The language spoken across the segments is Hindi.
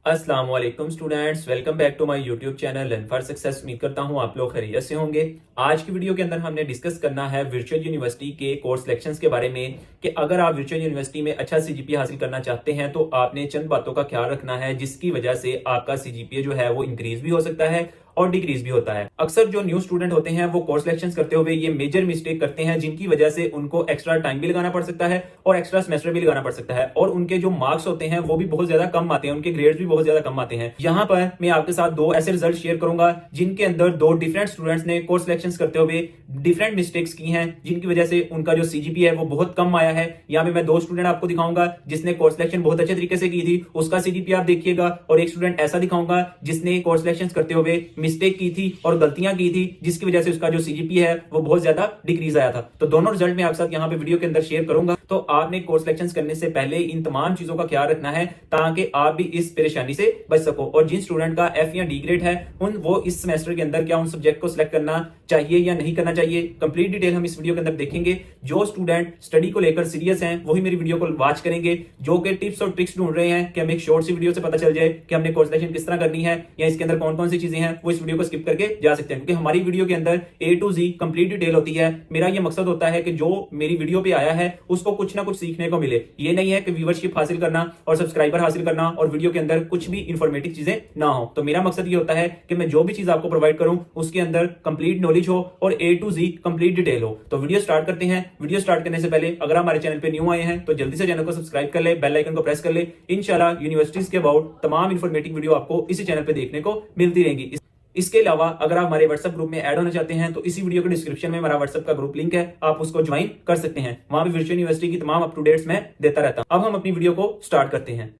अस्सलाम वालेकुम students, welcome back to my YouTube channel learn for success. उम्मीद करता हूं आप लोग खैरियत से होंगे। आज की वीडियो के अंदर हमने डिस्कस करना है वर्चुअल यूनिवर्सिटी के कोर्स सिलेक्शंस के बारे में कि अगर आप वर्चुअल यूनिवर्सिटी में अच्छा सीजीपीए हासिल करना चाहते हैं तो आपने चंद बातों का ख्याल रखना है जिसकी वजह से आपका सीजीपीए जो है वो इंक्रीज भी हो सकता है और डिक्रीज भी होता है। अक्सर जो न्यू स्टूडेंट होते हैं वो कोर्स सिलेक्शंस करते हुए ये मेजर मिस्टेक करते हैं जिनकी वजह से उनको एक्स्ट्रा टाइम भी लगाना पड़ सकता है और एक्स्ट्रा सेमेस्टर भी लगाना पड़ सकता है और उनके जो मार्क्स होते हैं वो भी बहुत ज्यादा कम आते हैं, उनके ग्रेड्स भी बहुत ज्यादा कम आते हैं। यहाँ पर मैं आपके साथ दो ऐसे रिजल्ट शेयर करूंगा जिनके अंदर दो डिफरेंट स्टूडेंट्स ने कोर्स सिलेक्शंस करते हुए डिफरेंट मिस्टेक्स की हैं जिनकी वजह से उनका जो सीजीपीए है वो बहुत कम आया है। यहाँ पे मैं दो स्टूडेंट आपको दिखाऊंगा जिसने कोर्स सिलेक्शन बहुत अच्छे तरीके से की थी, उसका सीजीपीए आप देखिएगा, और एक स्टूडेंट ऐसा दिखाऊंगा जिसने कोर्स सिलेक्शंस करते हुए मिस्टेक की थी और गलतियां की थी जिसकी वजह से उसका जो सीजीपीए है वो बहुत ज्यादा डिक्रीज आया था। तो दोनों रिजल्ट मैं आपके साथ यहाँ पे वीडियो के अंदर शेयर करूंगा। तो आपने कोर्स सिलेक्शंस करने से पहले इन तमाम चीजों का ख्याल रखना है ताकि आप भी इस परेशानी से बच सको। और जिन स्टूडेंट का एफ या डी ग्रेड है वो इस सेमेस्टर के अंदर क्या उन सब्जेक्ट को सिलेक्ट करना चाहिए या नहीं करना चाहिए, कंप्लीट डिटेल हम इस वीडियो के अंदर देखेंगे। जो स्टूडेंट स्टडी को लेकर सीरियस हैं वही मेरी वीडियो को वॉच करेंगे। जो कि टिप्स और ट्रिक्स ढूंढ रहे हैं कि हमें एक शॉर्ट सी वीडियो से पता चल जाए कि हमने कोर्स सिलेक्शन किस तरह करनी है या इसके अंदर कौन कौन सी चीजें हैं, वो इस वीडियो को स्किप करके जा सकते हैं क्योंकि हमारी वीडियो के अंदर ए टू जी कंप्लीट डिटेल होती है। मेरा ये मकसद होता है कि जो मेरी वीडियो पे आया है उसको कुछ ना कुछ सीखने को मिले। ये नहीं है कि व्यूअरशिप हासिल करना और सब्सक्राइबर हासिल करना और वीडियो के अंदर कुछ भी इंफॉर्मेटिव चीजें ना हो। तो मेरा मकसद ये होता है कि मैं जो भी चीज आपको प्रोवाइड करूं उसके अंदर कंप्लीट नॉलेज हो और ए टू जी कंप्लीट डिटेल हो। तो वीडियो स्टार्ट करते हैं। वीडियो स्टार्ट करने से पहले अगर हमारे चैनल पे न्यू आए हैं तो जल्दी से चैनल को सब्सक्राइब कर ले, बेल आइकन को प्रेस कर ले। इंशाल्लाह यूनिवर्सिटीज के अबाउट तमाम इंफॉर्मेटिव वीडियो आपको इसी चैनल पे देखने को मिलती रहेंगी। इसके अलावा अगर आप हमारे व्हाट्सएप ग्रुप में ऐड होना चाहते हैं तो इसी वीडियो के डिस्क्रिप्शन में हमारा व्हाट्सएप का ग्रुप लिंक है, आप उसको ज्वाइन कर सकते हैं। वहां भी वर्चुअल यूनिवर्सिटी की तमाम अप टू डेट्स मैं देता रहता हूं। अब हम अपनी वीडियो को स्टार्ट करते हैं।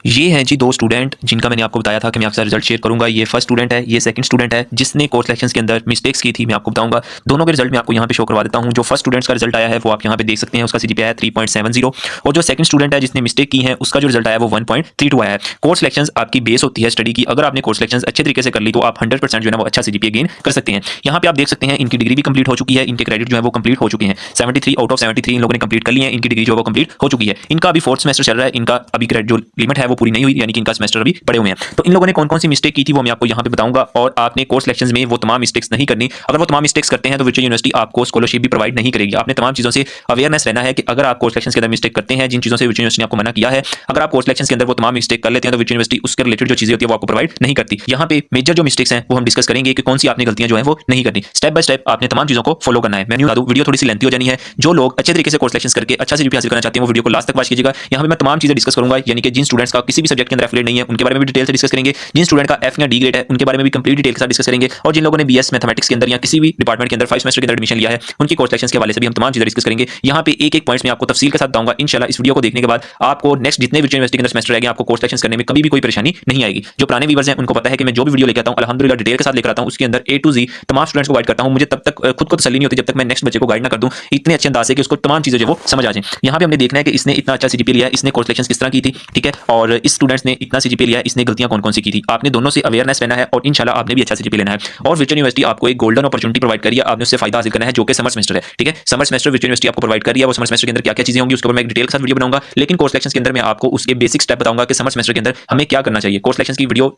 ये हैं जी दो स्टूडेंट जिनका मैंने आपको बताया था कि मैं आपके साथ रिजल्ट शेयर करूंगा। ये फर्स्ट स्टूडेंट है, ये सेकंड स्टूडेंट है जिसने कोर्स सिलेक्शंस के अंदर मिस्टेक्स की थी। मैं आपको बताऊंगा दोनों के रिजल्ट मैं आपको यहाँ पे शो करवा देता हूँ। जो फर्स्ट स्टूडेंट्स का रिजल्ट आया है वो आप यहाँ पे देख सकते हैं, उसका सीजीपीए है 3.70 और जो सेकंड स्टूडेंट है जिसने मिस्टेक की है उसका जो रिजल्ट आया वो 1.32 आया है। कोर्स सिलेक्शंस आपकी बेस होती है स्टडी की। अगर आपने कोर्स सिलेक्शंस अच्छे तरीके से कर ली तो आप 100% जो है वो अच्छा सीजीपीए गेन कर सकते हैं। यहाँ पे आप देख सकते हैं इनकी डिग्री भी कंप्लीट हो चुकी है, इनके क्रेडिट जो है वो कंप्लीट हो चुके हैं। 73 आउट ऑफ 73 इन लोगों ने कंप्लीट कर लिए हैं, इनकी डिग्री जो है वो कंप्लीट हो चुकी है। इनका अभी फोर्थ सेमेस्टर चल रहा है, इनका अभी जो लिमिट है वो पूरी नहीं हुई, यानी कि इनका सेमेस्टर अभी पड़े हुए हैं। तो इन लोगों ने कौन कौन सी मिस्टेक की थी वो मैं आपको यहाँ पे बताऊंगा और आपने कोर्स सिलेक्शंस में वो तमाम मिस्टेक्स नहीं करनी। अगर वो तमाम मिस्टेक्स करते हैं तो वर्चुअल यूनिवर्सिटी आपको स्कॉलरशिप भी प्रोवाइड नहीं करेगी। आपने तमाम चीजों से अवेयरनेस रहना है कि अगर आप कोर्स सिलेक्शंस के अंदर मिस्टेक करते हैं, जिन चीजों से वर्चुअल यूनिवर्सिटी ने आपको मना किया है, अगर आप कोर्स सिलेक्शंस के अंदर वो तमाम मिस्टेक कर लेते हैं तो वर्चुअल यूनिवर्सिटी उसके रिलेटेड जो चीजें होती है वो आपको प्रोवाइड नहीं करती। यहाँ पे मेजर जो मिस्टेक्स हैं वो हम डिस्कस करेंगे कि कौन सी आपने गलतियां जो है वो नहीं करनी। स्टेप बाय स्टेप आपने तमाम चीजों को फॉलो करना है। मैं वीडियो थोड़ी सी लेंथी हो जानी है। जो लोग अच्छे तरीके से कोर्स सिलेक्शंस करके अच्छा सीजीपीए हासिल करना चाहते हैं वो वीडियो को लास्ट तक वॉच कीजिएगा। यहाँ पे मैं तमाम चीजें डिस्कस करूंगा, यानी कि जिन स्टूडेंट्स का किसी भी सब्जेक्ट के अंदर एफिलिएट नहीं है उनके बारे में भी डिटेल से डिस्कस करेंगे, जिन स्टूडेंट का एफ या डी ग्रेड है उनके बारे में भी कंप्लीट डिटेल के साथ डिस्कस करेंगे, और जिन लोगों ने बीएस मैथमेटिक्स के अंदर या किसी भी डिपार्टमेंट के अंदर 5 सेमेस्टर के अंदर एडमिशन लिया है उनकी कोर्स सिलेक्शंस के हवाले से भी हम तमाम चीजें डिस्कस करेंगे। यहाँ पे एक एक पॉइंट्स में आपको तफसील के साथ बताऊंगा। इंशाल्लाह इस वीडियो को देखने के बाद आपको नेक्स्ट जितने वर्चुअल यूनिवर्सिटी के अंदर सेमेस्टर रहेंगे आपको कोर्स सिलेक्शंस करने में कभी भी कोई परेशानी नहीं आएगी। जो पुराने व्यूअर्स हैं उनको पता है कि मैं जो भी वीडियो लेकर आता हूँ अल्हम्दुलिल्लाह डिटेल के साथ लेकर आता हूँ, उसके अंदर ए टू जी तमाम स्टूडेंट्स को गाइड करता हूँ। मुझे तब तक खुद को तसल्ली नहीं होती जब तक मैं नेक्स्ट बच्चे को गाइड ना कर दूं इतने अच्छे अंदाज से कि उसको तमाम चीजें जो वो समझ आ जाए। यहाँ पे हमने देखना है कि इसने इतना अच्छा सीजीपीए लिया है, इसने कोर्स सिलेक्शंस किस तरह की थी, ठीक है, और इस स्टूडेंट्स ने इतना सीजीपीए लिया है, इसने गलतियां कौन कौन सी की थी। आपने दोनों से अवेयरनेस रहना है और इंशाल्लाह आपने भी अच्छा सीजीपीए लेना है। और वर्चुअल यूनिवर्सिटी आपको एक गोल्डन अपॉर्चुनिटी प्रोवाइड करी है, आपने उससे फायदा हासिल करना है जो कि समर सेमेस्टर है, ठीक है। समर सेमेस्टर वर्चुअल यूनिवर्सिटी आपको प्रोवाइड करी है। वो समर सेमेस्टर के अंदर क्या क्या चीजें होंगी उसके ऊपर मैं एक डिटेल के साथ वीडियो बनाऊंगा, लेकिन कोर्स सिलेक्शंस के अंदर मैं आपको उसके बेसिक स्टेप बताऊंगा कि समर सेमेस्टर के अंदर हमें क्या करना चाहिए। कोर्स सिलेक्शंस की वीडियो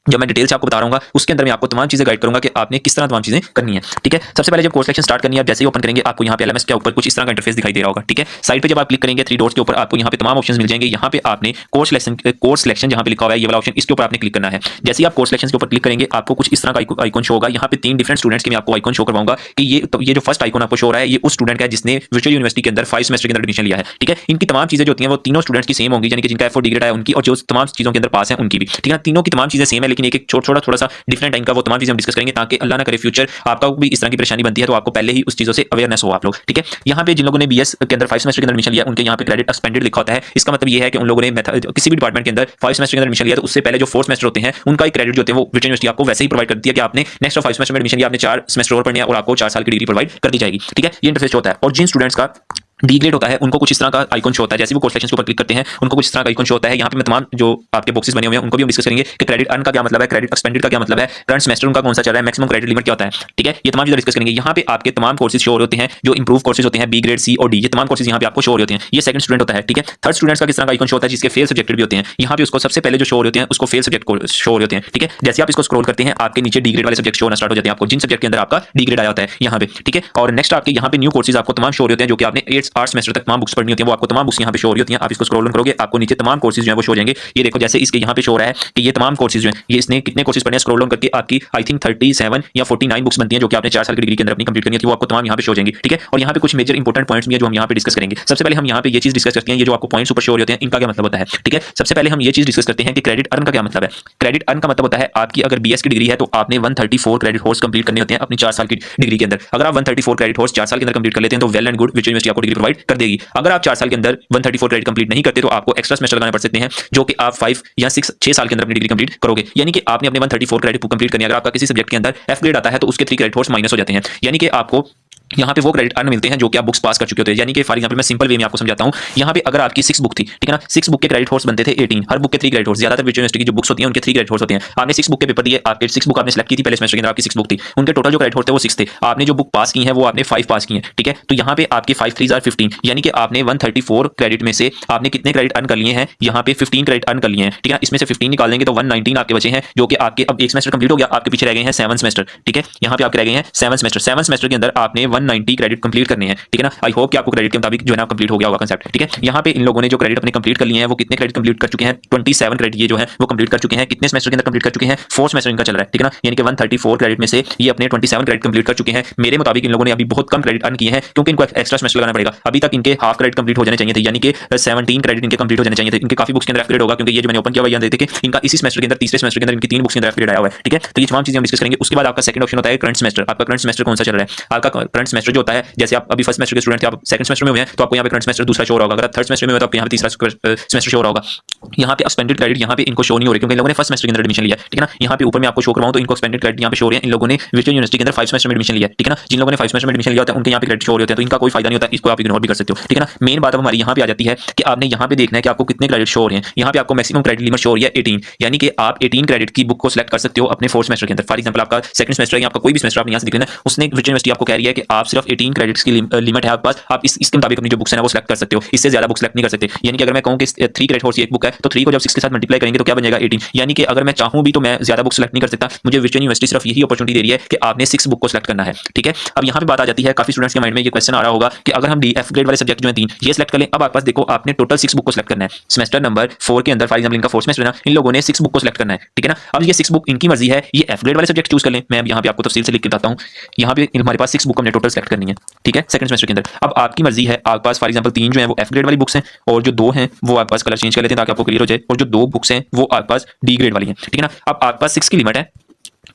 जब मैं डिटेल से आपको बता रहा हूँ उसके अंदर मैं आपको तमाम चीजें गाइड करूंगा कि आपने किस तरह तमाम चीजें करनी है, ठीक है। सबसे पहले जब कोर्स सिलेक्शन स्टार्ट करनी है, आप जैसे ही ओपन करेंगे आपको यहाँ पे एलएमएस के ऊपर कुछ इस तरह का इंटरफेस दिखाई दे रहा होगा, ठीक है। साइड पे जब आप क्लिक करेंगे 3 डॉट्स के ऊपर आपको यहाँ पे तमाम ऑप्शंस मिल जाएंगे। यहाँ पे आपने कोर्स सिलेक्शन जहाँ पे लिखा हुआ है ये वाला ऑप्शन, इसके ऊपर आपने क्लिक करना है। जैसे ही आप कोर्स सिलेक्शन के ऊपर क्लिक करेंगे आपको कुछ इस तरह का आइकन शो होगा। यहाँ पे 3 डिफरेंट स्टूडेंट्स के मैं आपको आइकन शो करवाऊंगा कि ये जो फर्स्ट आइकन आपको शो हो रहा है ये उस स्टूडेंट का है जिसने वर्चुअल यूनिवर्सिटी के अंदर 5 सेमेस्टर के अंदर एडमिशन लिया है, ठीक है। इनकी तमाम चीजें जो होती हैं वो तीनों स्टूडेंट्स की सेम होंगी, यानी कि जिनका एफ डिग्री है उनकी और जो तमाम चीजों के अंदर पास है उनकी भी, ठीक है। तीनों की तमाम चीजें सेम है लेकिन एक छोटा थोड़ा सा डिफरेंट टाइम का वो तमाम चीजें हम डिस्कस करेंगे ताकि अल्लाह ना करे फ्यूचर आपका भी इस तरह की परेशानी बनती है तो आपको पहले ही उस चीजों से अवेयरनेस हो आप लोग, ठीक है। यहाँ पे जिन लोगों ने बीएस के अंदर 5 सेमेस्टर के अंदर एडमिशन लिया उनके यहाँ पे क्रेडिट एक्सपेंडेड लिखा होता है। इसका मतलब ये है कि उन लोगों ने किसी भी डिपार्टमेंट के अंदर 5 सेमेस्टर के अंदर एडमिशन लिया तो उससे पहले जो 4 सेमेस्टर होते हैं उनका एक क्रेडिट जो होते हैं वो वर्चुअल यूनिवर्सिटी आपको वैसे ही प्रोवाइड करती है कि आपने नेक्स्ट 5 सेमेस्टर में एडमिशन लिया, आपने 4 सेमेस्टर और पढ़ने और आपको 4 साल की डिग्री प्रोवाइड कर दी जाएगी, ठीक है। ये इंटरफेस होता है। और जिन स्टूडेंट्स का डी ग्रेड होता है उनको कुछ इस तरह का आइकन शो होता है। जैसे वो कोर्स सेक्शंस के ऊपर क्लिक करते हैं उनको कुछ इस तरह का आइकन शो होता है। यहाँ पे मैं तमाम जो आपके बॉक्सेस बने हुए हैं उनको भी हम डिस्कस करेंगे कि क्रेडिट अर्न का क्या मतलब है, क्रेडिट एक्सपेंडेड का क्या मतलब है, करंट सेमेस्टर उनका कौन सा चल रहा है, मैक्सिमम क्रेडिट लिमिट क्या होता है, ठीक है, ये तमाम चीजें डिस्कस करेंगे। यहाँ पे आपके तमाम कोर्सेज शो होते हैं जो इंप्रूव कोर्सेज होते हैं, बी ग्रेड, सी और डी, ये तमाम कोर्सेज यहाँ पे आपको शो होते हैं। ये सेकंड स्टूडेंट होता है, ठीक है। थर्ड स्टूडेंट्स का किस तरह का आइकन शो होता है, जिसके फेल सब्जेक्ट भी होते हैं। यहाँ पे उसको सबसे पहले जो शो होते हैं उसको फेल सब्जेक्ट शो होते हैं, ठीक है। जैसे आप इसको स्क्रॉल करते हैं आपके नीचे डी ग्रेड वाले सब्जेक्ट शो होना स्टार्ट हो जाते हैं, आपको जिन सब्जेक्ट के अंदर आपका डी ग्रेड आया होता है यहाँ पे, ठीक है। और नेक्स्ट आपके यहाँ पे न्यू कोर्सेज आपको तमाम शो होते हैं जो कि आपने 8 सेमेस्टर तक तमाम बुक्स पढ़नी होती है, वो आपको तमाम बुक्स यहाँ पे शो होती हैं। आप इसको स्क्रॉल करोगे आपको नीचे तमाम कोर्सेज जो है वो शो हो जाएंगे। ये देखो जैसे इसके यहाँ पे शो हो रहा है कि ये तमाम कोर्सेज जो है ये इसने कितने कोर्सेज पढ़ने हैं, स्क्रॉल डाउन करके आपकी आई थिंक 37 या 49 बुक्स बनती हैं जो कि आपने 4 साल की डिग्री के अंदर अपनी कंप्लीट करनी है, वो आपको तमाम यहाँ पे शो हो जाएंगी, ठीक है। और यहाँ पे कुछ मेजर इंपॉर्टेंट पॉइंट्स भी है जो हम यहाँ पे डिस्कस करेंगे। सबसे पहले हम यहाँ पे ये चीज डिस्कस करते हैं, ये जो आपको पॉइंट्स ऊपर शो होते हैं इनका क्या मतलब होता है, ठीक है। सबसे पहले हम ये चीज डिस्कस करते हैं कि क्रेडिट अर्न का क्या मतलब है। क्रेडिट अर्न का मतलब होता है आपकी अगर बीएस की डिग्री है तो आपने 134 क्रेडिट कोर्स कंप्लीट करने होते हैं अपनी 4 साल की डिग्री के अंदर। अगर आप 134 क्रेडिट कोर्स 4 साल के अंदर कंप्लीट कर लेते हैं तो well and good, which university आपको डिग्री प्रोवाइड कर देगी। अगर आप 4 साल के अंदर 134 क्रेडिट कंप्लीट नहीं करते तो आपको एक्स्ट्रा सेमेस्टर लगाने पड़ सकते हैं जो कि आप 5 या 6 साल के अंदर अपनी डिग्री कंप्लीट करोगे। यानी कि आपने अपने 134 क्रेडिट कंप्लीट करनी है, अगर आपका किसी सब्जेक्ट के अंदर एफ ग्रेड आता है तो उसके 3 क्रेडिट कोर्स माइनस हो जाते हैं। यानी कि आपको यहाँ पे वो क्रेडिट अर्न मिलते हैं जो कि आप बुक्स पास कर चुके होते हैं। यानी कि फॉर एग्जांपल मैं सिंपल वे में आपको समझाता हूँ। यहाँ पे अगर आपकी 6 बुक थी, ठीक है ना, 6 बुक के क्रेडिट कोर्स बनते थे 18, हर बुक के 3 क्रेडिट कोर्स, ज्यादातर यूनिवर्सिटी की जो बुक्स होती हैं उनके 3 क्रेडिट कोर्स होते हैं। आपने 6 बुक के पेपर दिए, आपके 6 बुक आपने सेलेक्ट की थी पहले सेमेस्टर के अंदर, आपकी 6 बुक थी, उनके टोटल जो क्रेडिट कोर्स थे वो 6 थे। आपने जो बुक पास की है वो आपने 5 पास की है, ठीक है। तो यहाँ पे आपके 5 3 आर 15, यानी कि आपने 134 क्रेडिट में से आपने कितने क्रेडिट अर्न कर लिए हैं, यहाँ पे 15 क्रेडिट अर्न कर लिए हैं, ठीक है। इसमें से 15 निकाल देंगे तो 119 आपके बचे हैं जो कि आपके अब एक सेमेस्टर कंप्लीट हो गया, आपके पीछे रह गए हैं 7 सेमेस्टर, ठीक है। यहाँ पे आपके रह गए हैं 7 सेमेस्टर। 7 सेमेस्टर के अंदर आपने 190 क्रेडिट कंप्लीट करने हैं, ठीक है ना। आई होप कि आपको क्रेडिट के मुताबिक जो है ना कंप्लीट हो गया होगा कांसेप्ट, ठीक है। यहाँ पे इन लोगों ने जो क्रेडिट अपने कंप्लीट कर लिए हैं वो कितने क्रेडिट कंप्लीट कर चुके हैं, 27 क्रेडिट ये जो है वो कंप्लीट कर चुके हैं। कितने सेमेस्टर के अंदर कंप्लीट कर चुके हैं, 4 सेमेस्टर इनका चल रहा है, ठीक है ना। यानी कि 134 क्रेडिट में से ये अपने 27 क्रेडिट कंप्लीट कर चुके हैं। मेरे मुताबिक इन लोगों ने अभी बहुत कम क्रेडिट अर्न किए हैं क्योंकि इनको एक्स्ट्रा सेमेस्टर लगाना पड़ेगा। अभी तक इनके हाफ क्रेडिट कंप्लीट हो जाने चाहिए थे, यानी कि 17 क्रेडिट इनके कंप्लीट हो जाने चाहिए थे। इनके काफी बुक्स के अंदर क्रेडिट होगा क्योंकि ये जो मैंने ओपन किया हुआ है कि इनका इसी सेमेस्टर के अंदर तीसरे सेमेस्टर के अंदर इनकी 3 बुक्स के अंदर क्रेडिट आया हुआ है, ठीक है। तो ये तमाम चीजें हम डिस्कस करेंगे। उसके बाद आपका सेकंड ऑप्शन होता है करंट सेमेस्टर। आपका करंट सेमेस्टर कौन सा चल रहा है, आपका करंट सेमेस्टर जो होता है, जैसे आप अभी फर्स्ट सेमेस्टर के स्टूडेंट थे, आप सेकंड सेमेस्टर में हुए हैं तो आपको यहाँ पे करंट सेमेस्टर दूसरा शो हो रहा होगा। अगर आप थर्ड सेमेस्टर में हो तो आपको यहाँ पे तीसरा सेमेस्टर शो हो रहा होगा। यहाँ पे एक्सपेंडेड क्रेडिट यहाँ पे इनको शो नहीं हो रहे क्योंकि इन लोगों ने फर्स्ट सेमेस्टर के अंदर एडमिशन लिया, ठीक है ना। यहाँ पे ऊपर मैं आपको शो करवाऊँ तो इनको एक्सपेंडेड क्रेडिट यहाँ पे शो हो रहे हैं। इन लोगों ने विक्टोरिया यूनिवर्सिटी के अंदर 5 सेमेस्टर में एडमिशन लिया, ठीक है ना। जिन लोगों ने 5 सेमेस्टर में एडमिशन लिया होता है उनके यहाँ पे क्रेडिट शो हो रहे होते हैं, तो इनका कोई फायदा नहीं होता, इसको आप इग्नोर भी कर सकते हो, ठीक है ना। मेन बात अब हमारी यहाँ पे आ जाती है कि आपने यहाँ पे देखना है कि आपको कितने क्रेडिट शो हो रहे हैं। यहाँ पे आपको मैक्सिमम क्रेडिट लिमिट शो हो रही है 18, यानी कि आप 18 क्रेडिट की बुक को सिलेक्ट कर सकते हो अपने 4 सेमेस्टर के अंदर। फॉर एग्जाम्पल आपका सेकंड सेमेस्टर या आपका कोई भी सेमेस्टर आपने यहाँ से दिख लेना, उसने विक्टोरिया यूनिवर्सिटी आपको कह रही है कि आप सिर्फ 18 क्रेडिट्स की लिमिट है आपके पास, आप इसके मुताबिक अपनी जो बुक्स है वो सिलेक्ट कर सकते हो, इससे ज्यादा बुक सिलेक्ट नहीं कर सकते। यानी कि अगर मैं कहूँ कि 3 क्रेडिट कोर्स एक बुक है तो 3 को जब 6 के साथ मल्टीप्लाई करेंगे तो क्या बन जाएगा 18। यानी कि अगर मैं चाहूँ भी तो मैं ज्यादा बुक सिलेक्ट नहीं कर सकता, मुझे विक्टोरिया यूनिवर्सिटी सिर्फ यही अपॉर्चुनिटी दे रही है कि आपने 6 बुक को सिलेक्ट करना है, ठीक है। अब यहाँ पे बात आ जाती है, काफी स्टूडेंट्स के माइंड में ये क्वेश्चन आ रहा होगा कि अगर हम डी एफ ग्रेड वाले सब्जेक्ट जो है 3 ये सिलेक्ट कर लें, अब आपके पास देखो आपने टोटल 6 बुक को सिलेक्ट करना है सेमेस्टर नंबर 4 के अंदर। फॉर एग्जाम्पल इनका 4th सेमेस्टर है ना, इन लोगों ने 6 बुक को सिलेक्ट करना है, ठीक है ना। अब ये 6 बुक इनकी मर्जी है, ये एफ ग्रेड वाले सब्जेक्ट चूज कर लें। मैं यहाँ पे आपको तफसील से लिख के बताता हूँ। यहाँ पे हमारे पास 6 बुक हमने टोटल सिलेक्ट करनी है, ठीक है, सेकंड सेमेस्टर के अंदर। अब आपकी मर्जी है, आपके पास फॉर एग्जाम्पल 3 जो है वो एफ ग्रेड वाली बुक्स हैं और जो 2 हैं वो आपके पास कलर चेंज कर लेते हैं ताकि आपको क्लियर हो जाए, और जो 2 बुक्स हैं वो आपके पास डी ग्रेड वाली हैं, ठीक है ना। अब आपके पास 6 की लिमिट है,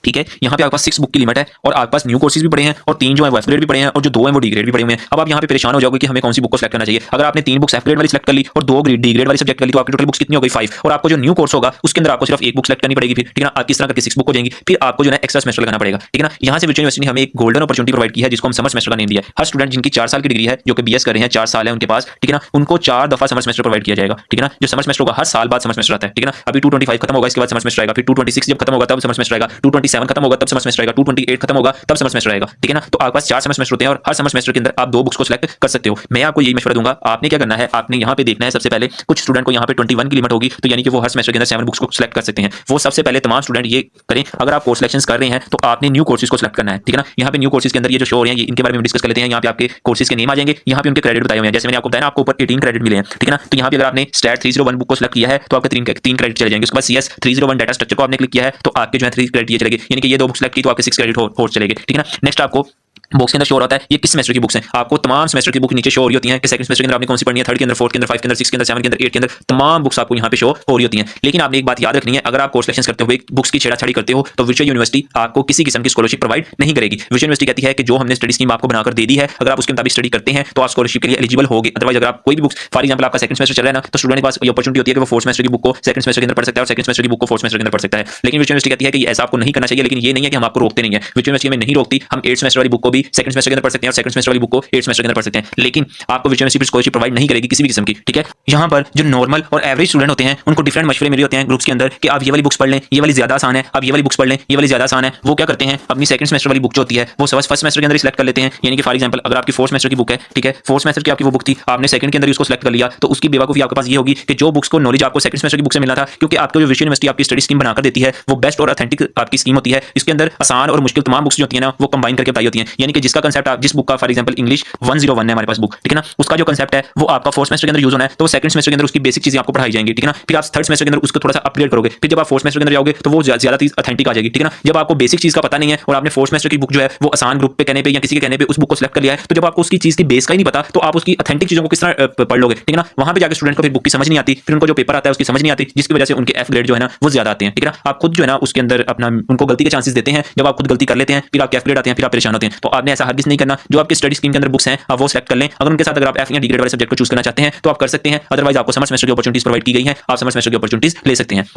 ठीक है। यहाँ पे आपके पास 6 बुक की लिमिट है और आपके पास न्यू कोर्सेज भी पड़े हैं और 3 जो है वो एफ ग्रेड भी पड़े हैं और जो 2 हैं वो डी ग्रेड भी पड़े हुए हैं। अब आप यहाँ पे परेशान हो जाओगे कि हमें कौन सी बुक को सिलेक्ट करना चाहिए। अगर आपने 3 बुक्स एफ ग्रेड वाली सिलेक्ट कर ली और 2 डी ग्रेड वाली सब्जेक्ट कर ली तो आपकी टोटल बुक्स कितनी हो गई 5, और आपको जो न्यू कोर्स होगा उसके अंदर आपको सिर्फ 1 बुक सिलेक्ट करनी पड़ेगी फिर, ठीक है ना। आप किस तरह करके 6 बुक हो जाएंगी, फिर आपको जो है एक्स्ट्रा सेमेस्टर लगाना पड़ेगा, ठीक है ना। यहाँ से विक्टोरिया यूनिवर्सिटी ने हमें एक गोल्डन अपॉर्चुनिटी प्रोवाइड की है जिसको हम समर सेमेस्टर का नेम दिया है। हर स्टूडेंट जिनकी 4 साल की डिग्री है, जो कि बीएस कर रहे हैं, 4 साल है उनके पास, ठीक है ना, उनको 4 दफा समर सेमेस्टर प्रोवाइड किया जाएगा, ठीक है ना। जो समर सेमेस्टर होगा हर साल बाद समर सेमेस्टर आता है, ठीक है ना। अभी 225 खत्म होगा, इसके बाद समर सेमेस्टर आएगा, फिर 226 जब खत्म होगा तब समर सेमेस्टर आएगा, 227 खत्म होगा तब समर सेमेस्टर आएगा, 228 खत्म होगा तब समर सेमेस्टर आएगा, ठीक है ना। तो आपके पास 4 समर सेमेस्टर होते हैं और हर समर सेमेस्टर के अंदर आप 2 बुक्स को सिलेक्ट कर सकते हो। मैं आपको यही मशवरा दूंगा, आपने क्या करना है, आपने यहाँ पे देखना है सबसे पहले कुछ स्टूडेंट को यहाँ पे 21 की लिमिट होगी, तो यानी कि वो हर सेमेस्टर के अंदर 7 बुक्स को सिलेक्ट कर सकते हैं। वो सबसे पहले तमाम स्टूडेंट ये करें। अगर आप कोर्स सिलेक्शंस कर रहे हैं तो आपने न्यू कोर्सेज को सिलेक्ट करना है, ठीक है ना। यहाँ पे न्यू कोर्सेज के अंदर ये जो शो हो रहे हैं इनके बारे में डिस्कस कर लेते हैं। यहाँ पे आपके कोर्सेज के नेम आ जाएंगे, यहाँ पे उनके क्रेडिट बताए हुए हैं। जैसे मैंने आपको बताया ना, आपको ऊपर 18 क्रेडिट मिले हैं, ठीक है ना। तो यहाँ पे अगर आपने स्टैट 301 बुक को सिलेक्ट किया है तो आपके 3 क्रेडिट चले जाएंगे। उसके बाद CS 301 डाटा स्ट्रक्चर को आपने क्लिक किया है तो आपके जो है 3 क्रेडिट ये चलेंगे, यानी कि ये 2 बुक सिलेक्ट की तो आपके 6 क्रेडिट और चलेंगे, ठीक है ना। नेक्स्ट आपको बुक्स के अंदर शो होता है ये किस सेमेस्टर की बुक्स हैं। आपको तमाम सेमेस्टर की बुक नीचे शो हो रही होती हैं कि सेकंड सेमेस्टर के अंदर आपने कौन सी पढ़नी है, थर्ड के अंदर, फोर्थ के अंदर, 5 के अंदर, 6 के अंदर, 7 के अंदर, 8 के अंदर, तमाम बुक्स आपको यहाँ पे शो हो रही होती हैं। लेकिन आपने एक बात याद रखनी है, अगर आप कोर्स सिलेक्शन करते हुए बुक्स की छेड़छाड़ी करते हो तो विक्टोरिया यूनिवर्सिटी आपको किसी किस्म की स्कॉलरशिप प्रोवाइड नहीं करेगी। विक्टोरिया यूनिवर्सिटी कहती है कि जो हमने स्टडी स्कीम आपको बनाकर दे दी है, अगर आप उसके मुताबिक स्टडी करते हैं तो आप स्कॉलरशिप के लिए एलिजिबल होगे। अदरवाइज अगर आप कोई भी बुक्स, फॉर एग्जांपल आपका सेकंड सेमेस्टर चल रहा है ना, तो स्टूडेंट के पास ये अपॉर्चुनिटी होती है कि वो 4th सेमेस्टर की बुक को सेकंड सेमेस्टर के अंदर पढ़ सकता है और सेकंड सेमेस्टर की बुक को 4th सेमेस्टर के अंदर पढ़ सकता है। लेकिन विक्टोरिया यूनिवर्सिटी कहती है कि ऐसा आपको नहीं करना चाहिए। लेकिन ये नहीं है कि हम आपको रोकते नहीं है, विक्टोरिया यूनिवर्सिटी में नहीं रोकती, हम 8th सेमेस्टर वाली बुक को भी सेकंड सेमेस्टर के अंदर पढ़ सकते हैं और सेकंड सेमेस्टर वाली बुक को 8th सेमेस्टर के अंदर पढ़ सकते हैं, लेकिन आपको वर्चुअल यूनिवर्सिटी स्कॉलरशिप प्रोवाइड नहीं करेगी किसी भी किस्म की। ठीक है, यहाँ पर जो नॉर्मल और एवरेज स्टूडेंट होते हैं उनको डिफरेंट मशवरे मिले होते हैं ग्रुप्स के अंदर कि आप ये वाली बुक्स पढ़ लें, ये वाली ज्यादा आसान है, आप ये वाली बुक्स पढ़ लें, ये वाली ज्यादा आसान है। वो क्या करते हैं, अपनी सेकंड सेमेस्टर वाली बुक जो होती है वो फर्स्ट सेमेस्टर के अंदर सिलेक्ट कर लेते हैं। यानी कि फॉर एग्जांपल अगर आपकी फोर्थ सेमेस्टर की बुक है, ठीक है, फोर्थ सेमेस्टर की आपकी वो बुक थी, आपने सेकंड के अंदर उसको सिलेक्ट कर लिया, तो उसकी बेवकूफी आपके पास ये होगी कि जो बुक्स को नॉलेज आपको सेकंड सेमेस्टर की बुक से मिला था, क्योंकि आपको जो विश्व यूनिवर्सिटी आपकी स्टडी स्कीम बनाकर देती है वो बेस्ट और ऑथेंटिक आपकी स्कीम होती है। इसके अंदर आसान और मुश्किल तमाम बुक्स जो होती है ना वो कंबाइन करके बताई होती है। यानी कि जिसका कंसेप्ट आप जिस बुक का फॉर एग्जांपल इंग्लिश 101 है हमारे पास बुक, ठीक है ना, उसका जो कंसेप्ट है वो आपका फोर्थ सेमेस्टर के अंदर यूज होना है, तो सेकंड सेमेस्टर के अंदर उसकी बेसिक चीजें आपको पढ़ाई जाएंगी। ठीक है ना, फिर आप थर्ड सेमेस्टर के अंदर उसको थोड़ा सा अपग्रेड करोगे, फिर जब आप फोर्थ सेमेस्टर के अंदर जाओगे तो वो ज्यादा चीज ऑथेंटिक आ जाएगी। ठीक है ना, जब आपको बेसिक चीज का पता नहीं है और आपने फोर्थ सेमेस्टर की बुक जो है वो आसान ग्रुप पे कहने पे या किसी के कहने पे उस बुक को सिलेक्ट कर लिया है, तो जब आपको उसकी चीज की बेस का ही नहीं पता तो आप उसकी ऑथेंटिक चीजों को किस तरह पढ़ लोगे। ठीक है ना, वहां पे जाकर स्टूडेंट को फिर बुक की समझ नहीं आती, फिर उनको जो पेपर आता है उसकी समझ नहीं आती, जिसकी वजह से उनके एफ ग्रेड जो है ना वो ज्यादा आते हैं। ठीक है ना, आप खुद जो है ना उसके अंदर अपना उनको गलती के चांसेस देते हैं। जब आप खुद गलती कर लेते हैं फिर आप एफ ग्रेड आते हैं, फिर आप परेशान होते हैं। तो आपने ऐसा हरगिज़ नहीं करना। जो आपकी स्टडी स्कीम के अंदर बुक्स हैं आप वो सेलेक्ट कर लें। अगर उनके साथ अगर आप एफ या डी ग्रेड वाले सब्जेक्ट को चूज करना चाहते हैं तो आप कर सकते हैं, अदरवाइज आपको समर सेमेस्टर की अपॉर्चुनिटीज प्रोवाइड की गई हैं, आप समर सेमेस्टर की अपॉर्चुनिटीज ले सकते हैं।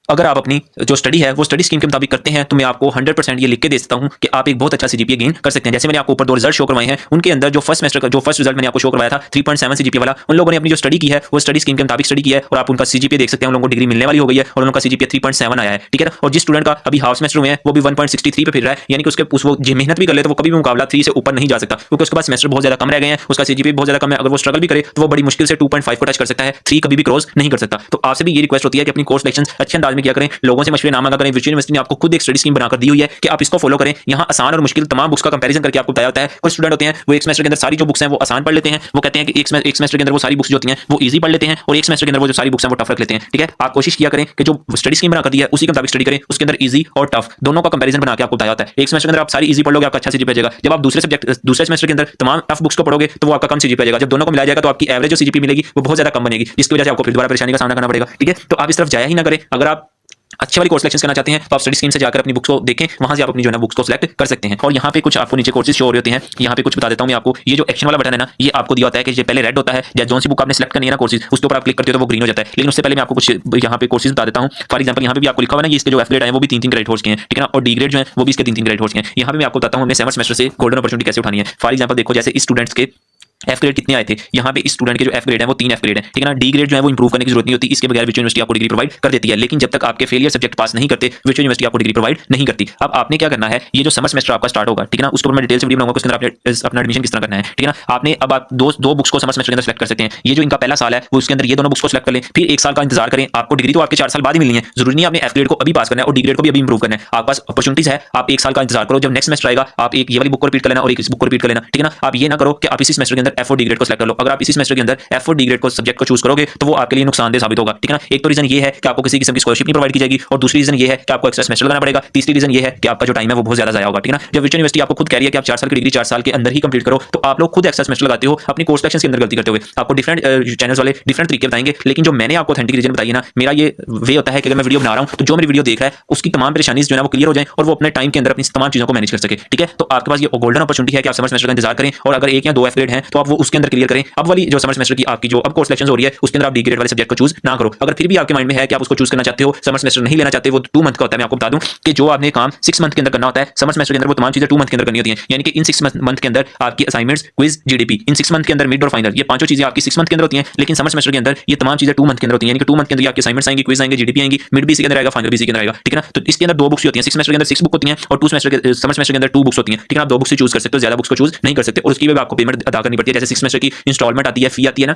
अगर आप अपनी जो स्टडी है वो स्टडी स्कीम के मुताबिक करते हैं तो मैं आपको 100% ये लिख के दे सकता हूं कि आप एक बहुत अच्छा सीजीपीए गेन कर सकते हैं। जैसे मैंने आपको ऊपर दो रिजल्ट शो करवाए हैं, उनके अंदर जो फर्स्ट सेमेस्टर का जो फर्स्ट रिजल्ट मैंने आपको शो करवाया था 3.7 सीजीपीए वाला, उन लोगों ने अपनी जो स्टडी की है वो स्टडी स्कीम के मुताबिक स्टडी की है और आप उनका सीजीपीए देख सकते हैं। उन लोगों को डिग्री मिलने वाली हो गई है और उनका सीजीपीए 3.7 आया है। ठीक है ना, और जिस स्टूडेंट का अभी हाफ सेमेस्टर में है वो भी 1.63 पे फिर रहा है, यानी कि उसके वो मेहनत भी कर ले तो वो कभी भी मुकाबला 3 से ऊपर नहीं जा सकता, क्योंकि उसके पास सेमेस्टर बहुत ज्यादा कम रह गए हैं, उसका सीजीपीए बहुत ज्यादा कम है। अगर वो स्ट्रगल भी करे तो वो बड़ी मुश्किल से 2.5 को टच कर सकता है, 3 कभी भी क्रॉस नहीं कर सकता। तो आपसे भी ये रिक्वेस्ट होती है कि अपनी कोर्स सिलेक्शन अच्छे अंदाज में किया करें, लोगों से मशवरे ना मांगा करें। यूनिवर्सिटी ने आपको खुद एक स्टडी स्कीम बनाकर दी हुई है कि आप इसको फॉलो करें। यहाँ आसान और मुश्किल तमाम बुक्स का कंपैरिजन करके आपको बताया जाता है। कुछ स्टूडेंट होते हैं वो एक सेमेस्टर के अंदर सारी जो बुक्स हैं वो आसान पढ़ लेते हैं, वो कहते हैं कि एक सेमेस्टर के अंदर वो सारी बुक्स जो होती हैं वो इजी पढ़ लेते हैं और एक सेमेस्टर के अंदर वो जो सारी बुक्स हैं वो टफ रख लेते हैं। ठीक है, आप कोशिश किया करें कि जो स्टडी स्कीम बनाकर दी है उसी के मुताबिक स्टडी करें, उसके अंदर इजी और टफ दोनों का कंपैरिजन बना के आपको बताया जाता है। एक सेमेस्टर के अंदर आप सारी इजी पढ़ लोगे, आपका अच्छा सीजीपीए आ जाएगा। जब आप दूसरे सेमेस्टर के अंदर तमाम टफ बुक्स को पढ़ोगे तो वो आपका कम सीजीपीए आ जाएगा। जब दोनों को मिलाया जाएगा तो आपकी एवरेज जो सीजीपीए मिलेगी वो बहुत ज्यादा कम बनेगी, जिसकी वजह से आपको फिर दोबारा परेशानी का सामना करना पड़ेगा। ठीक है, तो आप इस तरफ जाया ही ना करें। अगर आप अच्छे वाली कोर्स सिलेक्शन करना चाहते हैं तो आप स्टडी स्कीम से जाकर अपनी बुक्स को देखें, वहां से आप अपनी जो है ना बुक्स को सिलेक्ट कर सकते हैं। और यहाँ पे कुछ आपको नीचे कोर्सेज शो हो रहे होते हैं, यहाँ पे कुछ बता देता हूँ मैं आपको। ये जो एक्शन वाला बटन है ना ये आपको दिया होता है कि ये पहले रेड होता है, जब जोन सी बुक आपने सिलेक्ट करनी है ना कोर्सेज उसके ऊपर आप क्लिक करते हो तो वो ग्रीन हो जाता है। लेकिन उससे पहले मैं आपको कुछ यहाँ पे कोर्सेज बता देता हूँ। फॉर एग्जाम्पल यहाँ पे भी आपको लिखा हुआ है ना इसके जो एफ ग्रेड है वो भी 3-3 क्रेडिट होर्स के हैं। ठीक है ना, और डी ग्रेड जो है वो भी इसके 3-3 क्रेडिट होर्स के हैं। यहाँ पे मैं आपको बताता हूँ हमने सेवन सेमेस्टर से गोल्डन अपॉर्चुनिटी कैसे उठानी है। फॉर एग्जाम्पल देखो जैसे इस स्टूडेंट्स के एफ ग्रेड कितने आए थे, यहाँ पे इस स्टूडेंट के जो एफ ग्रेड है वो 3 एफ ग्रेड है। ठीक है ना, डी ग्रेड जो है वो इंप्रूव करने की जरूरत नहीं होती, इसके बगैर विश्व यूनिवर्सिटी आपको डिग्री प्रोवाइड कर देती है। लेकिन जब तक आपके फेलियर सब्जेक्ट पास नहीं करते विश्व यूनिवर्सिटी आपको डिग्री प्रोवाइड नहीं करती। अब आपने क्या करना है, ये जो समर सेमेस्टर आपका स्टार्ट होगा, ठीक है ना, उसके ऊपर मैं डिटेल से वीडियो बनाऊंगा, उसके अंदर आपने अपना एडमिशन किस तरह करना है। ठीक है ना, आपने अब आप दो बुक्स को समर सेमेस्टर के अंदर सेलेक्ट कर सकते हैं। ये जो इनका पहला साल है वो उसके अंदर ये दोनों बुक्स को सेलेक्ट कर लें, फिर 1 साल का इंतजार करें। आपको डिग्री तो आपके 4 साल बाद ही मिलनी है, जरूरी नहीं आपने एफ ग्रेड को अभी पास करना है और डी ग्रेड को भी अभी इंप्रूव करना है। आपके पास अपॉर्चुनिटीज है, आप 1 साल का इंतजार करो। जब नेक्स्ट सेमेस्टर आएगा आप एक ये वाली बुक को रिपीट कर लेना और एक इस बुक को रिपीट कर लेना। ठीक है ना, आप ये ना करो कि आप इसी सेमेस्टर के अंदर एफ और डी ग्रेड को सेलेक्ट कर लो। अगर आप इसी सेमेस्टर के अंदर एफ और डी ग्रेड को सब्जेक्ट को चूज करोगे तो वो आपके लिए नुकसानदेह साबित होगा। ठीक है ना, एक तो रीजन ये है कि आपको किसी किस्म की स्कॉलरशिप नहीं प्रोवाइड की जाएगी और दूसरी रीजन ये है कि आपको एक्स्ट्रा सेमेस्टर लगाना पड़ेगा। तीसरी रीजन ये है कि आपका जो टाइम है वो बहुत ज्यादा जाया होगा। ठीक है ना, जब विश्व यूनिवर्सिटी आपको खुद कह रही है कि आप 4 साल की डिग्री 4 साल के अंदर ही कंप्लीट करो तो आप लोग खुद एक्स्ट्रा सेमेस्टर लगाते हो अपनी कोर्स सिलेक्शन के अंदर गलती करते हुए। आपको डिफरेंट चैनल्स वाले डिफरेंट तरीके बताएंगे, लेकिन जो मैंने आपको ऑथेंटिक रीजन बताई है ना, मेरा ये वे होता है कि अगर मैं वीडियो बना रहा हूं तो जो मेरी वीडियो देख रहा है उसकी तमाम परेशानी जो है वो क्लियर हो जाए और वो अपने टाइम के अंदर अपनी तमाम चीजों को मैनेज कर सके। ठीक है, तो आपके पास ये गोल्डन अपॉर्चुनिटी है कि आप समर सेमेस्टर का इंतजार करें और अगर 1 या 2 एफ ग्रेड है तो आप वो उसके अंदर क्लियर करें। अब वाली जो समर सेमेस्टर की आपकी जो अब कोर्स सिलेक्शन हो रही है उसके अंदर आप डी ग्रेड वाले सब्जेक्ट को चूज ना करो। अगर फिर भी आपके माइंड में है कि आप उसको चूज करना चाहते हो, समर सेमेस्टर नहीं लेना चाहते, वो 2 मंथ का होता है। मैं आपको बता दूं कि जो आपने काम 6 मंथ के अंदर करना होता है, समर सेमेस्टर के अंदर वो तमाम चीजें 2 मंथ के अंदर करनी होती हैं। यानी कि इन 6 मंथ के अंदर आपकी असाइनमेंट्स, क्विज, जीडीपी, इन 6 मंथ के अंदर मिड और फाइनल, ये पांचों चीजें आपकी 6 मंथ के अंदर होती हैं। लेकिन समर सेमेस्टर के अंदर ये तमाम चीजें 2 मंथ के अंदर होती हैं। यानी कि 2 मंथ के अंदर आपकी असाइनमेंट्स आएंगी, क्विज आएंगे, जीडीपी आएंगी, मिड भी इसी के अंदर आएगा, फाइनल भी इसी के अंदर आएगा। ठीक है ना, तो इसके अंदर 2 बुक्स होती हैं। 6 सेमेस्टर के अंदर 6 बुक होती हैं और 2 सेमेस्टर के समर सेमेस्टर के अंदर 2 बुक्स होती हैं। ठीक है, आप 2 बुक्स से चूज कर सकते हो, ज्यादा बुक्स को चूज नहीं कर सकते और उसकी भी आपको पेमेंट अदा करनी पड़ती है। जैसे 6 सेमेस्टर की इंस्टॉलमेंट आती है, फी आती है ना,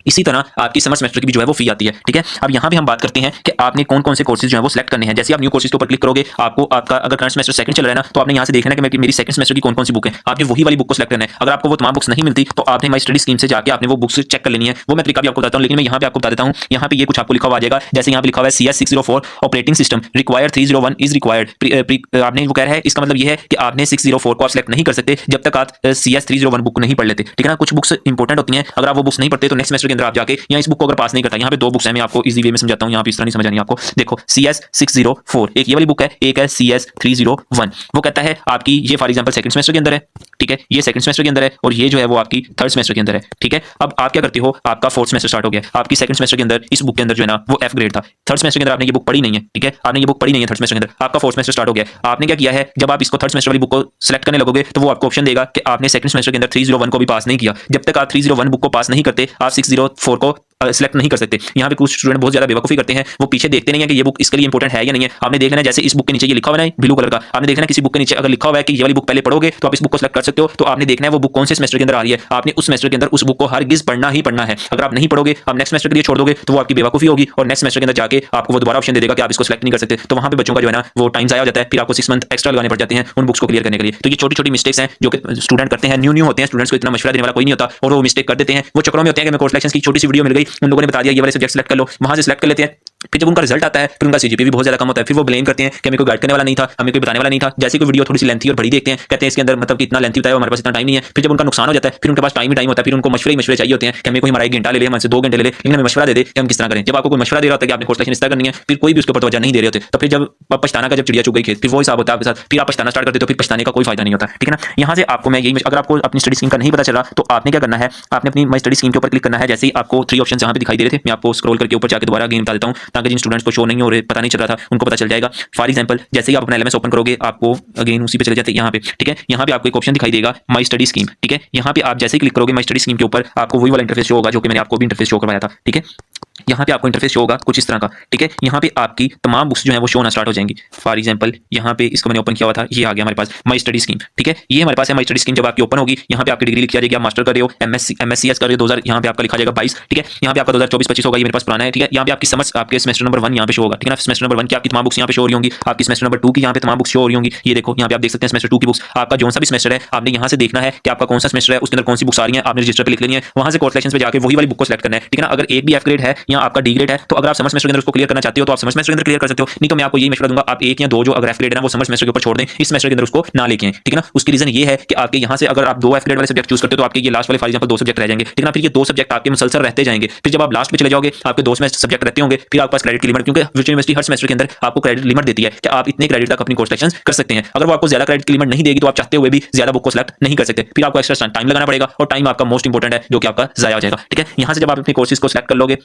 इसी तरह आपकी समर सेमेस्टर की भी जो है वो फी आती है। ठीक है, अब यहाँ पे हम बात करते हैं कि आपने कौन कौन से कोर्सेज जो है वो सिलेक्ट करने हैं। जैसे आप न्यू कोर्सेज के ऊपर क्लिक करोगे, आपको आपका अगर करंट सेमेस्टर सेकंड चल रहा है ना तो आपने यहाँ से देखना है कि मेरी सेकंड सेमेस्टर की कौन कौन सी बुक है, आपने वही वाली बुक को सिलेक्ट करना है। अगर आपको वो तमाम बुक्स नहीं मिलती तो आपने माई स्टडी स्कीम से जाकर आपने वो बुक्स चेक कर लेनी है। वो मैं तरीका भी आपको बताता हूँ, लेकिन मैं यहाँ पे आपको बता देता हूँ। यहाँ पे ये कुछ आपको लिखा हुआ आ जाएगा, जैसे यहाँ पे लिखा हुआ है CS 604 operating system required 301 is required. आपने वो कह रहा है, इसका मतलब ये है कि आपने 604 को आप सिलेक्ट नहीं कर सकते जब तक आप CS 301 बुक नहीं पढ़ लेते। ठीक है ना, कुछ बुक्स इंपॉर्टेंट होती हैं, अगर आप वो बुक्स नहीं पढ़ते तो नेक्स्ट सेमेस्टर के अंदर आप जाके या इस बुक को अगर पास नहीं करता, यहाँ पे 2 बुक्स हैं, मैं आपको इजी वे में समझाता हूँ, यहाँ पे इस तरह नहीं समझानी आपको। देखो CS 604 एक ये वाली बुक है, एक है CS 301। वो कहता है आपकी ये फॉर एग्जांपल सेकंड सेमेस्टर के अंदर है, ठीक है, ये सेकंड सेमेस्टर के अंदर है और ये जो है वो आपकी थर्ड सेमेस्टर के अंदर है। ठीक है, अब आप क्या करते हो, आपका फोर्थ सेमेस्टर स्टार्ट हो गया, आपकी सेकंड सेमेस्टर के अंदर इस बुक के अंदर जो है ना वो एफ ग्रेड था, थर्ड सेमेस्टर के अंदर आपने ये बुक पढ़ी नहीं है। ठीक है, आपने ये बुक पढ़ी नहीं है थर्ड सेमेस्टर के अंदर, आपका फोर्थ सेमेस्टर स्टार्ट हो गया। आपने क्या किया है, जब आप इसको थर्ड सेमेस्टर वाली बुक को सिलेक्ट करने लगोगे तो वो आपको ऑप्शन देगा कि आपने सेकंड सेमेस्टर के अंदर 301 को भी पास नहीं किया। जब तक आप 301 बुक को पास नहीं करते, आप 604 को सिलेक्ट नहीं कर सकते। यहाँ पे कुछ स्टूडेंट बहुत ज्यादा बेवकूफी करते हैं, वो पीछे देखते नहीं है कि ये बुक इसके लिए इंपॉर्टेंट है या नहीं है। आपने देखना है जैसे इस बुक के नीचे ये लिखा हुआ है ब्लू कलर का, आपने देखना है किसी बुक के नीचे अगर लिखा हुआ है कि ये वाली बुक पहले पढ़ोगे तो आप इस बुक को सिलेक्ट कर सकते हो, तो आपने देखना है वो बुक कौन से सेमेस्टर के अंदर आ रही है, आपने उस सेमेस्टर के अंदर उस बुक को हरगिज पढ़ना ही पढ़ना है। अगर आप नहीं पढ़ोगे, आप नेक्स्ट सेमेस्टर के लिए छोड़ दोगे तो वो आपकी बेवकूफी होगी और नेक्स्ट सेमेस्टर के अंदर जाके आपको वो दोबारा ऑप्शन दे देगा कि आप इसको सिलेक्ट नहीं कर सकते। तो वहाँ पे बच्चों का जो है ना वो टाइम जाया हो जाता है, फिर आपको 6 मंथ एक्स्ट्रा लगाने पड़ जाते हैं उन बुक्स को क्लियर करने के लिए। तो ये छोटी छोटी मिस्टेक्स हैं जो कि स्टूडेंट करते हैं, न्यू होते हैं, स्टूडेंट्स को इतना मशवरा देने वाला कोई नहीं होता और वो मिस्टेक कर देते हैं। वो चक्रों में होते हैं कि मैं कोर्स सिलेक्शन की छोटी सी वीडियो मिल गई, उन लोगों ने बता दिया ये वाले सब्जेक्ट सेलेक्ट कर लो, वहां से सेलेक्ट कर लेते हैं। फिर जब उनका रिजल्ट आता है फिर उनका सीजीपी भी बहुत ज्यादा कम होता है, फिर वो ब्लेम करते हैं कि हमें कोई गाइड करने वाला नहीं था, हमें कोई बताने वाला नहीं था। जैसे कोई वीडियो थोड़ी सी लेंथी और बड़ी देखते हैं, कहते हैं इसके अंदर मतलब कि इतना लेंथी बताया, हमारे पास इतना टाइम नहीं है। फिर जब उनका नुकसान हो जाता है फिर उनके पास टाइम ही टाइम होता है, फिर उनको मशवरे चाहिए होते हैं कि हमें कोई हमारा 1 घंटा ले ले, हमसे 2 घंटे ले ले, लेकिन हमें मशवरा दे दे कि हम किस तरह करें। जब आपको कोई मशवरा दे रहा होता है कि आपने कोर्स सिलेक्शन इस तरह करनी है, फिर कोई भी उसके ऊपर तवज्जो नहीं दे रहे होते, तो फिर जब पछताना का जब चिड़िया चुग गई खेत, फिर वो हिसाब होता है आपके साथ, फिर आप पछताना स्टार्ट करते हो, फिर पछताने का कोई फायदा नहीं होता। ठीक है ना, यहाँ से आपको मैं यही, अगर आपको अपनी स्टडी स्कीम का नहीं पता चला तो आपने क्या करना है, आपने अपनी माई स्टडी स्कीम के ऊपर क्लिक करना है। जैसे ही आपको 3 ऑप्शन यहाँ पे दिखाई दे रहे थे, मैं आपको स्क्रॉल करके ऊपर जाकर दोबारा अगेन बता देता हूँ ताकि जिन स्टूडेंट्स को शो नहीं हो रहे, पता नहीं चल रहा था, उनको पता चल जाएगा। फॉर एग्जांपल जैसे ही आप अपना एलएमएस ओपन करोगे, आपको अगेन उसी पे चले जाते हैं यहाँ पे। ठीक है, यहाँ पे आपको एक ऑप्शन दिखाई देगा माई स्टडी स्कीम। ठीक है, यहाँ पे आप जैसे ही क्लिक करोगे माई स्टडी स्कीम के ऊपर, आपको वही वाला इंटरफेस शो होगा जो कि मैंने आपको भी इंटरफेस शो करवाया था। ठीक है, यहाँ पे आपको इंटरफेस शो होगा कुछ इस तरह का। ठीक है, यहाँ पे आपकी तमाम बुक्स जो है वो शो होना स्टार्ट हो जाएंगी। फॉर एग्जांपल यहाँ पे इसको मैंने ओपन किया हुआ था, ये आ गया हमारे पास माई स्टडी स्कीम। ठीक है, ये हमारे पास है माई स्टडी स्कीम। जब आपकी ओपन होगी, यहाँ पे आपकी डिग्री लिखी जाएगी, आप मास्टर कर रहे हो, एमएससीएस कर रहे हो 2000, यहाँ पे आपका लिखा जाएगा 22। ठीक है, यहाँ पे आपका 2024-25 होगा, ये मेरे पास पुराना है। ठीक है, यहाँ पे आपकी समझ आपके सेमेस्टर नंबर 1 यहाँ पे शो होगा। ठीक है ना, सेमेस्टर नंबर 1 की आपकी तमाम बुक्स यहाँ पे शो हो रही होंगी, आपकी सेमेस्टर नंबर 2 की यहाँ पे तमाम बुक्स शो हो रही होंगी। ये देखो यहाँ पे आप देख सकते हैं सेमेस्टर 2 की बुक्स, आपका जो सा भी सेमेस्टर है आपने यहाँ से देखना है कि आपका कौन सा सेमेस्टर है, उसके अंदर कौन सी बुक्स आ रही हैं, आपने रजिस्टर पे लिख लेनी है, वहां से कोर्स सिलेक्शन पे जाकर वही वाली बुक को सिलेक्ट करना है। ठीक है ना, अगर एक भी एफ ग्रेड है या आपका डी ग्रेड है, तो अगर आप समर सेमेस्टर के अंदर उसको क्लियर करना चाहते हो तो आप समर सेमेस्टर के अंदर क्लियर कर सकते हो, नहीं तो मैं आपको यही मशवरा दूंगा आप 1 या 2 जो अगर एफ ग्रेड है ना वो समर सेमेस्टर के ऊपर छोड़ दें, इस सेमेस्टर के अंदर उसको ना लेके आएं। ठीक है ना, उसकी रीजन ये है कि आपके यहाँ से अगर आप 2 एफ ग्रेड वाले सब्जेक्ट चूज करते हो तो आपके ये लास्ट वाले फॉर एग्जांपल 2 सब्जेक्ट रह जाएंगे। ठीक है ना, फिर ये 2 सब्जेक्ट आपके मुसलसल रहते जाएंगे। फिर जब आप लास्ट में चले जाओगे आपके 2 सब्जेक्ट रहते होंगे, फिर आपके पास क्रेडिट की लिमिट, क्योंकि वर्चुअल यूनिवर्सिटी हर सेमेस्टर के अंदर आपको क्रेडिट लिमिट देती है कि आप इतने क्रेडिट तक अपनी कोर्स सिलेक्शन कर सकते हैं। अगर वो आपको ज्यादा क्रेडिट की लिमिट नहीं देगी तो आप चाहते हुए भी ज्यादा बुक को सिलेक्ट नहीं कर सकते, फिर आपको एक्स्ट्रा टाइम लगाना पड़ेगा और टाइम आपका मोस्ट इंपॉर्टेंट है जो कि आपका जाया हो जाएगा। ठीक है, यहाँ से जब आप अपने कोर्सेज को सिलेक्ट कर लोगे,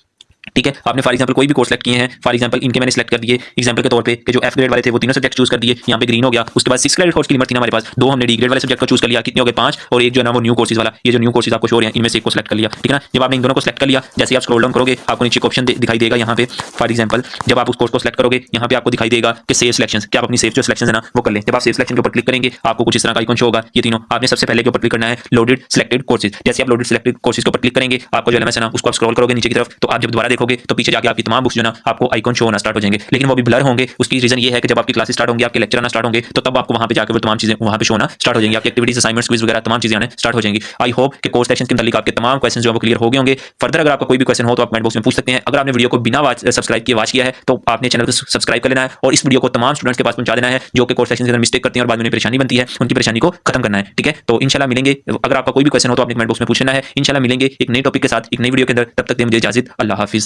ठीक है, आपने फॉर एग्जांपल कोई भी कोर्स सेलेक्ट किए हैं, फॉर एग्जांपल इनके मैंने सेलेक्ट कर दिए एग्जांपल के तौर पे कि जो एफ ग्रेड वाले थे वो 3 सब्जेक्ट चूज कर दिए, यहाँ पे ग्रीन हो गया। उसके बाद 6 क्रेडिट कोर्स की लिमिट थी ना हमारे पास, 2 हमने डी ग्रेड वाले सब्जेक्ट को चूज कर लिया, कितने हो गए 5, और एक जो है ना वो न्यू कोर्सेज वाला, ये जो न्यू कोर्सेज आपको शो हो रहे हैं इनमें से एक को सेलेक्ट कर लिया। ठीक है ना, जब आपने इन दोनों को सेलेक्ट कर लिया, जैसे आप स्क्रॉल डाउन करोगे आपको नीचे ऑप्शन दिखाई देगा यहाँ पे। फॉर एग्जांपल जब आप उस कोर्स को सेलेक्ट करोगे, यहाँ पे आपको दिखाई देगा कि सेव सिलेक्शन, क्या आप अपनी सेव जो सिलेक्शन है ना वो कर लें। जब आप सेव सिलेक्शन के ऊपर क्लिक करेंगे आपको कुछ इस तरह का आइकन शो होगा, ये तीनों आपने सबसे पहले के ऊपर क्लिक करना है लोडेड सिलेक्टेड कोर्सेज। जैसे आप लोडेड सिलेक्टेड कोर्सेज के ऊपर क्लिक करेंगे, आपको जो एलएमएस है ना उसको आप स्क्रॉल करोगे नीचे की तरफ, तो आप जब दोबारा देखोगे तो पीछे जाके आपकी तमाम बुक्स जो ना आपको आइकन शो होना स्टार्ट हो जाएंगे, लेकिन वो भी ब्लर होंगे। उसकी रीजन ये है कि जब आपकी क्लासेस स्टार्ट होंगी, आपके लेक्चर आना स्टार्ट होंगे, तो तब आपको वहां पे जाकर वो तमाम चीजें वहां पे शो होना स्टार्ट हो जाएंगी, आपकी एक्टिविटीज, असाइनमेंट्स, क्विज वगैरह तमाम चीजें आने स्टार्ट हो जाएंगी। आई होप कि कोर्स सेक्शन के मुतालिक आपके तमाम क्वेश्चन जो है वो क्लियर हो गए होंगे। फर्दर अगर आपका कोई भी क्वेश्चन हो तो आप कमेंट बॉक्स में पूछ सकते हैं। अगर आपने वीडियो को बिना सब्सक्राइब किए वॉच किया है तो आपने चैनल को सब्सक्राइब कर लेना है और इस वीडियो को तमाम स्टूडेंट्स के पास पहुंचा देना है जो कि कोर्स सेक्शन के अंदर मिस्टेक करते हैं और बाद में परेशानी बनती है, उनकी परेशानी को खत्म करना है। ठीक है, तो इंशाल्लाह मिलेंगे। अगर आपका कोई भी क्वेश्चन हो तो आपने कमेंट बॉक्स में पूछना है। इंशाल्लाह मिलेंगे एक नई टॉपिक के साथ एक नई वीडियो के अंदर, तब तक मुझे इजाजत, अल्लाह हाफिज।